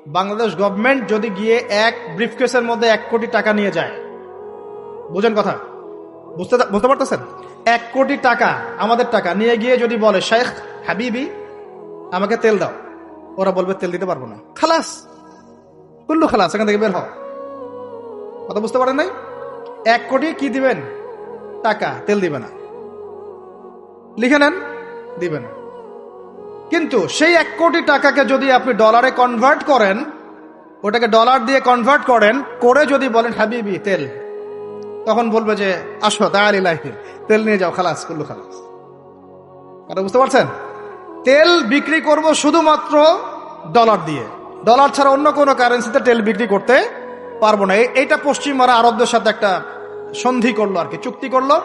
Bangladesh government যদি গিয়ে এক ব্রিফকেসের মধ্যে 1 কোটি টাকা নিয়ে যায়, বুঝেন কথা, বুঝতে পারতেছেন? 1 কোটি টাকা আমাদের টাকা নিয়ে গিয়ে যদি বলে শেখ হাবিবি আমাকে তেল দাও, ওরা বলবে তেল দিতে পারবো না, খালাস, কুল্লু খালাস, এখান থেকে বের হও। কথা বুঝতে পারেন নাই? 1 কোটি কি দিবেন? টাকা, তেল দিবে না, লিখে নেন, দিবে না। কিন্তু সেই 1 কোটি টাকাকে যদি আপনি ডলারে কনভার্ট করেন, ওটাকে ডলার দিয়ে কনভার্ট করেন, করে যদি বলেন হাবিবি তেল, তখন বলবে যে আসো তাআলিলাহি, তেল নিয়ে যাও, খালাস, কুল্লু খালাস। কথা বুঝতে পারছেন? তেল বিক্রি করব শুধুমাত্র ডলার দিয়ে, ডলার ছাড়া অন্য কোনো কারেন্সিতে তেল বিক্রি করতে পারবো না। এইটা পশ্চিমারা আরবদের সাথে একটা সন্ধি করলো আর কি, চুক্তি করলো।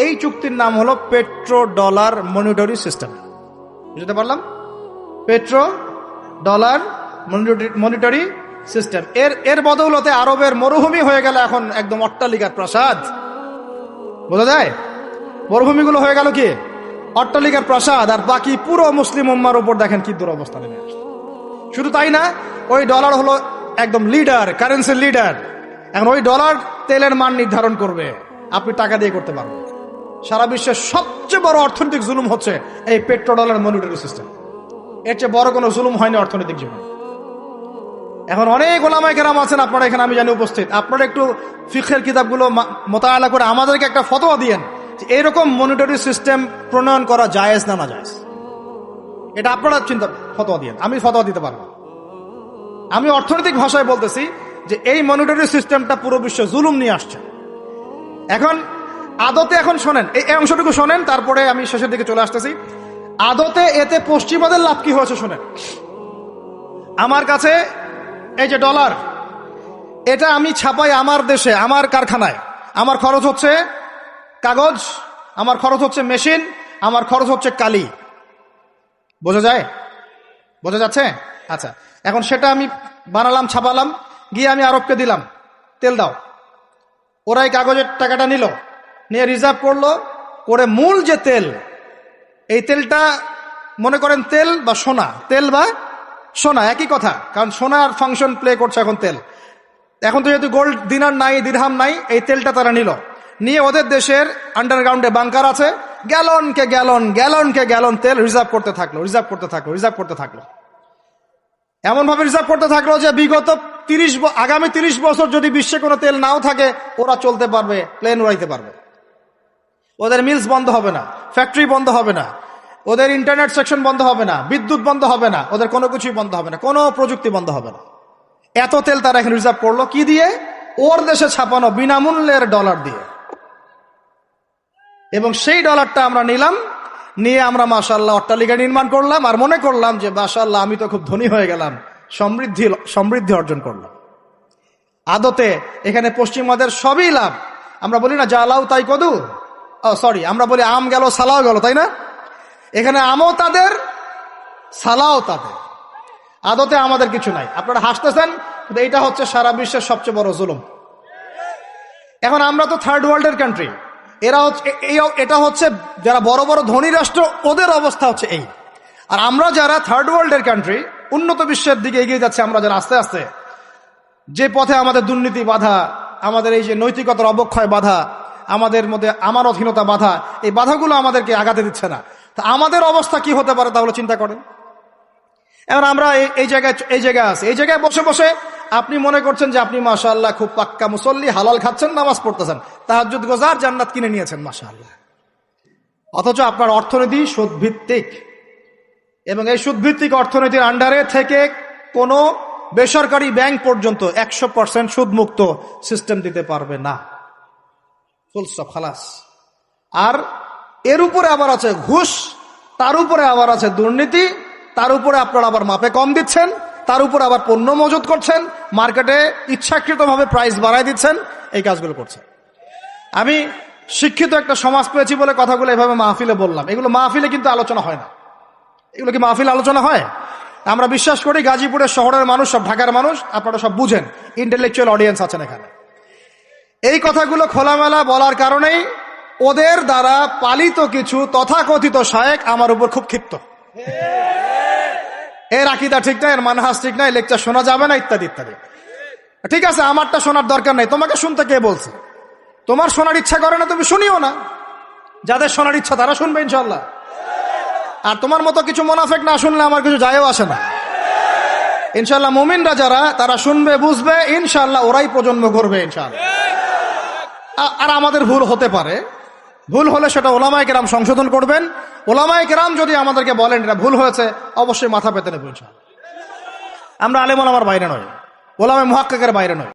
এই চুক্তির নাম হলো পেট্রো ডলার মনিটরি সিস্টেম। বুঝতে পারলাম? Petro dollar monetary system. এর বদৌলতে আরবের মরুভূমি হয়ে গেল এখন একদম অট্টালিকার প্রাসাদ। বোঝা যায়? মরুভূমিগুলো হয়ে গেল কি অট্টালিকার প্রাসাদ, আর বাকি পুরো মুসলিম উম্মার উপর দেখেন কি দুরবস্থা নেমে আসছে। শুধু তাই না, ওই ডলার হলো একদম লিডার, কারেন্সির লিডার। এখন ওই ডলার তেলের মান নির্ধারণ করবে, আপনি টাকা দিয়ে করতে পারবেন। সারা বিশ্বের সবচেয়ে বড় অর্থনৈতিক জুলুম হচ্ছে এই পেট্রো ডলার মনিটরি সিস্টেম। এর চেয়ে বড় কোনো জুলুম হয়নি অর্থনৈতিক জীবনে। এখন অনেক ওলামায়ে কেরাম আছেন আপনারা এখানে, আমি জানি উপস্থিত, আপনারা একটু ফিকহের কিতাবগুলো মোতালা করে আমাদেরকে একটা ফতোয়া দিয়েন যে এরকম মনিটরি সিস্টেম প্রণয়ন করা জায়েজ না জায়েজ। এটা আপনারা ফতোয়া দিয়েন, আমি ফতোয়া দিতে পারবো। আমি অর্থনৈতিক ভাষায় বলতেছি যে এই মনিটরি সিস্টেমটা পুরো বিশ্বে জুলুম নিয়ে আসছে। এখন আদতে, এখন শোনেন, এই অংশটুকু শোনেন, তারপরে আমি শেষের দিকে চলে আসতেছি। আদতে এতে পশ্চিমাদের লাভ কি হয়েছে শোনেন। আমার কাছে এই যে ডলার, এটা আমি ছাপাই আমার দেশে, আমার কারখানায়। আমার খরচ হচ্ছে কাগজ, আমার খরচ হচ্ছে মেশিন, আমার খরচ হচ্ছে কালি। বোঝা যায়? বোঝা যাচ্ছে? আচ্ছা, এখন সেটা আমি বানালাম, ছাপালাম, গিয়ে আমি আরবকে দিলাম, তেল দাও। ওরা এই কাগজের টাকাটা নিল, নিয়ে রিজার্ভ করলো, করে মূল যে তেল, এই তেলটা মনে করেন তেল বা সোনা, তেল বা সোনা একই কথা, কারণ সোনার ফাংশন প্লে করছে এখন তেল। এখন তো যেহেতু গোল্ড দিনার নাই, দিরহাম নাই, এই তেলটা তারা নিয়ে ওদের দেশের আন্ডারগ্রাউন্ডে বাংকার আছে, গ্যালনকে গ্যালন তেল রিজার্ভ করতে থাকলো। এমন ভাবে রিজার্ভ করতে থাকলো যে বিগত আগামী 30 বছর যদি বিশ্বে কোনো তেল নাও থাকে, ওরা চলতে পারবে, প্লেন উড়াইতে পারবে। ওদের মিলস বন্ধ হবে না, ফ্যাক্টরি বন্ধ হবে না, ওদের ইন্টারনেট সেকশন বন্ধ হবে না, বিদ্যুৎ বন্ধ হবে না, ওদের কোনো কিছুই বন্ধ হবে না, কোনো প্রযুক্তি বন্ধ হবে না। এত তেল তারা এখন রিজার্ভ করলো কি দিয়ে? ওর দেশে ছাপানো বিনামূল্যের ডলার দিয়ে। এবং সেই ডলারটা আমরা নিলাম, নিয়ে আমরা মাশাআল্লাহ অট্টালিকা নির্মাণ করলাম, আর মনে করলাম যে মাশাআল্লাহ আমি তো খুব ধনী হয়ে গেলাম, সমৃদ্ধি অর্জন করলাম। আদতে এখানে পশ্চিমাদের সবই লাভ। আমরা বলি না জালাও তাই কদু, আমরা বলি আম গেল সালাও গেল, তাই না? এখানে আমও তাদের, সালাও তাদের। আদতে আমাদের কিছু নাই। আপনারা হাসতেছেন, এইটা হচ্ছে সারা বিশ্বের সবচেয়ে বড় জুলুম। এখন আমরা তো থার্ড ওয়ার্ল্ডের কান্ট্রি, এটা হচ্ছে যারা বড় বড় ধনী রাষ্ট্র, ওদের অবস্থা হচ্ছে এই। আর আমরা যারা থার্ড ওয়ার্ল্ডের কান্ট্রি, উন্নত বিশ্বের দিকে এগিয়ে যাচ্ছে, আমরা যারা আস্তে আস্তে, যে পথে আমাদের দুর্নীতি বাধা, আমাদের এই যে নৈতিকতার অবক্ষয় বাধা, আমাদের মধ্যে আমানতহীনতা বাধা, এই বাধাগুলো আমাদেরকে আগাতে দিচ্ছে না। তা আমাদের অবস্থা কি হতে পারে তাহলে চিন্তা করেন। এখন আমরা এই জায়গায় আছি, এই জায়গায় বসে বসে আপনি মনে করছেন যে আপনি মাশাআল্লাহ খুব পাক্কা মুসল্লি, হালাল খাচ্ছেন, নামাজ পড়তেছেন, তাহাজ্জুদ গোজার, জান্নাত কিনে নিয়েছেন মাশাআল্লাহ। অথচ আপনার অর্থনীতি সুদভিত্তিক, এবং এই সুদভিত্তিক অর্থনীতির আন্ডারে থেকে কোনো বেসরকারি ব্যাংক পর্যন্ত 100% সুদমুক্ত সিস্টেম দিতে পারবে না। ফুল স্টপ, খালাস। আর এর উপরে আবার আছে ঘুষ, তার উপরে আবার আছে দুর্নীতি, তার উপরে আপনারা আবার মাপে কম দিচ্ছেন, তার উপরে আবার পণ্য মজুত করছেন, মার্কেটে ইচ্ছাকৃতভাবে প্রাইস বাড়ায় দিচ্ছেন, এই কাজগুলো করছেন। আমি শিক্ষিত একটা সমাজ পেয়েছি বলে কথাগুলো এভাবে মাহফিলে বললাম। এগুলো মাহফিলে কিন্তু আলোচনা হয় না। এগুলো কি মাহফিল আলোচনা হয়? আমরা বিশ্বাস করি গাজীপুরের শহরের মানুষ, সব ঢাকার মানুষ, আপনারা সব বুঝেন, ইন্টেলেকচুয়াল অডিয়েন্স আছেন এখানে। এই কথাগুলো খোলামেলা বলার কারণেই ওদের দ্বারা পালিত কিছু তথাকথিত শায়েখ আমার উপর খুব ক্ষিপ্ত। এর আকীদা ঠিক নাই, এর মানহাজ ঠিক নাই, লেকচার শোনা যাবে না, ইত্যাদি ইত্যাদি। ঠিক আছে, আমারটা শোনার দরকার নাই, তোমাকে শুনতে কে বলছে? তোমার শোনার ইচ্ছা করে না, তুমি শুনিও না। যাদের শোনার ইচ্ছা তারা শুনবে ইনশাল্লাহ। আর তোমার মতো কিছু মুনাফিক না শুনলে আমার কিছু যায়ও আসে না। ইনশাল্লাহ মুমিনরা যারা, তারা শুনবে, বুঝবে, ইনশাল্লাহ ওরাই প্রজন্ম করবে ইনশাল্লাহ। আর আমাদের ভুল হতে পারে, ভুল হলে সেটা ওলামায়ে কেরাম সংশোধন করবেন। ওলামায়ে কেরাম যদি আমাদেরকে বলেন এটা ভুল হয়েছে, অবশ্যই মাথা পেতে নেব ইনশাল্লাহ। আমরা আলেম ওলামার বাইরে নয়, ওলামায়ে মুহাক্কিকের বাইরে নয়।